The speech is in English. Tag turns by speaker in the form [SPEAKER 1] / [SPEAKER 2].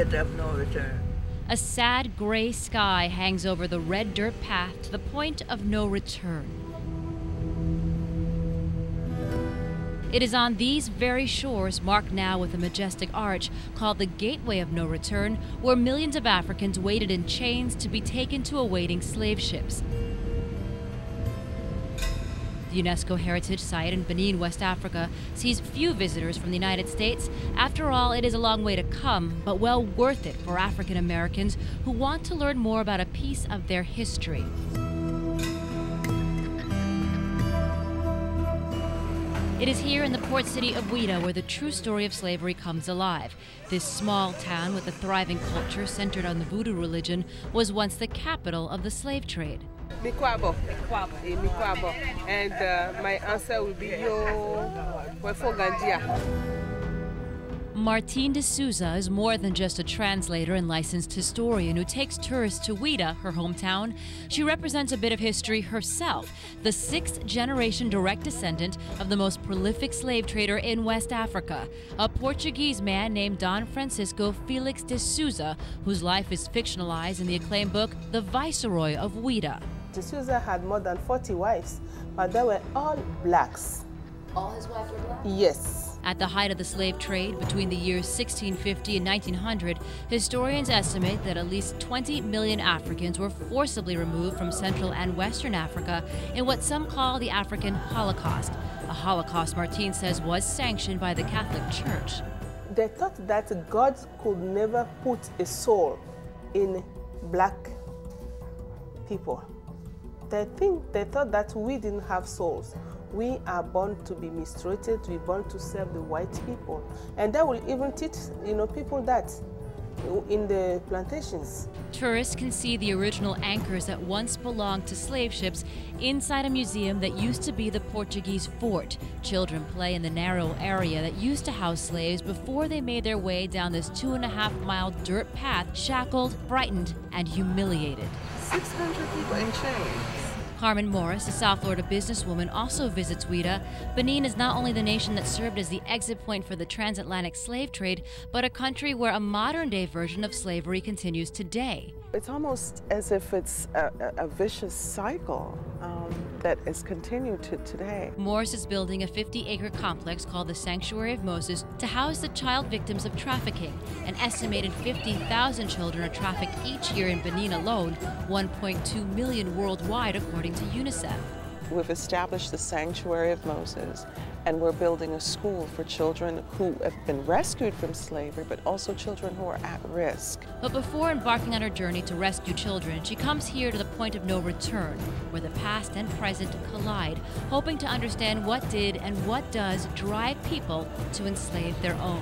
[SPEAKER 1] point of no return.
[SPEAKER 2] A sad gray sky hangs over the red dirt path to the point of no return. It is on these very shores, marked now with a majestic arch called the Gateway of No Return, where millions of Africans waited in chains to be taken to awaiting slave ships. The UNESCO Heritage Site in Benin, West Africa, sees few visitors from the United States. After all, it is a long way to come, but well worth it for African Americans who want to learn more about a piece of their history. It is here in the port city of Ouidah where the true story of slavery comes alive. This small town with a thriving culture centered on the voodoo religion was once the capital of the slave trade.
[SPEAKER 3] Mikwabo. And my answer will be Yo Wefogandia.
[SPEAKER 2] Martine de Souza is more than just a translator and licensed historian who takes tourists to Ouidah, her hometown. She represents a bit of history herself, the sixth-generation direct descendant of the most prolific slave trader in West Africa, a Portuguese man named Don Francisco Felix de Souza, whose life is fictionalized in the acclaimed book The Viceroy of Ouidah.
[SPEAKER 3] De Souza had more than 40 wives, but they were all blacks.
[SPEAKER 2] All his wives were black?
[SPEAKER 3] Yes.
[SPEAKER 2] At the height of the slave trade, between the years 1650 and 1900, historians estimate that at least 20 million Africans were forcibly removed from Central and Western Africa in what some call the African Holocaust. A Holocaust, Martine says, was sanctioned by the Catholic Church.
[SPEAKER 3] They thought that God could never put a soul in black people. They thought that we didn't have souls. We are born to be mistreated, we're born to serve the white people. And they will even teach, people that in the plantations.
[SPEAKER 2] Tourists can see the original anchors that once belonged to slave ships inside a museum that used to be the Portuguese fort. Children play in the narrow area that used to house slaves before they made their way down this 2.5-mile dirt path, shackled, frightened, and humiliated.
[SPEAKER 3] 600 people in chains.
[SPEAKER 2] Carmen Morris, a South Florida businesswoman, also visits Ouidah. Benin is not only the nation that served as the exit point for the transatlantic slave trade, but a country where a modern-day version of slavery continues today.
[SPEAKER 4] It's almost as if it's a vicious cycle that is continued to today.
[SPEAKER 2] Morris is building a 50-acre complex called the Sanctuary of Moses to house the child victims of trafficking. An estimated 50,000 children are trafficked each year in Benin alone, 1.2 million worldwide according to UNICEF.
[SPEAKER 4] We've established the Sanctuary of Moses, and we're building a school for children who have been rescued from slavery, but also children who are at risk.
[SPEAKER 2] But before embarking on her journey to rescue children, she comes here to the point of no return, where the past and present collide, hoping to understand what did and what does drive people to enslave their own.